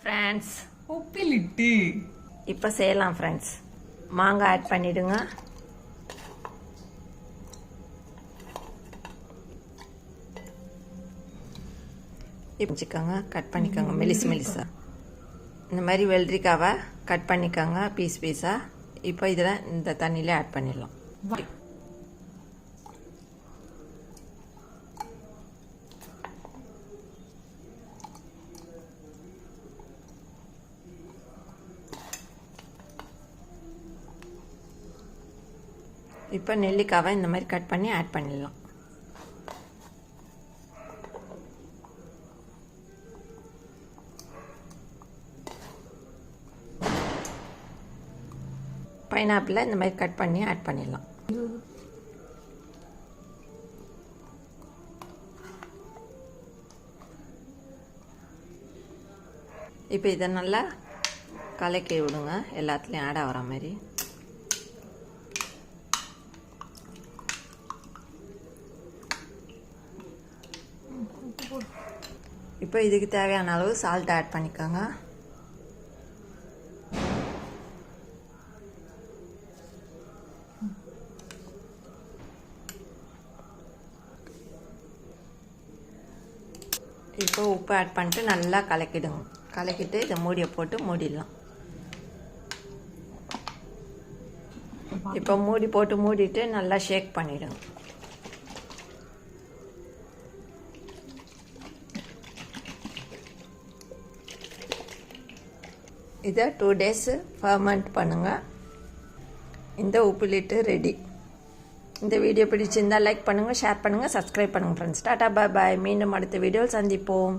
Friends உப்பிலிட்டு இப்போ செய்யலாம் friends. மாங்காய் ஆட் பண்ணிவிடுங்க. வச்சுக்கோங்க, கட் பண்ணிக்கோங்க மெலிசா. இந்த மாதிரி வெள்ளரிக்காவை கட் பண்ணிக்கோங்க பீஸாக. இப்போ இதில் இந்த தண்ணியில் ஆட் பண்ணிடலாம். இப்போ நெல்லிக்காவை இந்த மாதிரி கட் பண்ணி ஆட் பண்ணிடலாம். பைனாப்பிளை இந்த மாதிரி கட் பண்ணி ஆட் பண்ணிடலாம். இப்போ இதை நல்லா கலக்கி விடுங்க, எல்லாத்துலேயும் ஆட் ஆகிற மாதிரி. இப்போ இதுக்கு தேவையான அளவு சால்ட் ஆட் பண்ணிக்கோங்க. இப்போ உப்பு ஆட் பண்ணிட்டு நல்லா கலக்கிடுங்க. கலக்கிட்டு இதை மூடியை போட்டு மூடிடலாம். இப்போ மூடி போட்டு மூடிட்டு நல்லா ஷேக் பண்ணிவிடுங்க. இதை 2 days ஃபர்மெண்ட் பண்ணுங்கள். இந்த உப்பிலிட்டு ரெடி. இந்த வீடியோ பிடிச்சிருந்தால் லைக் பண்ணுங்கள், ஷேர் பண்ணுங்கள், சப்ஸ்கிரைப் பண்ணுங்கள் ஃப்ரெண்ட்ஸ். டாடா பாய் பாய். மீண்டும் அடுத்த வீடியோவில் சந்திப்போம்.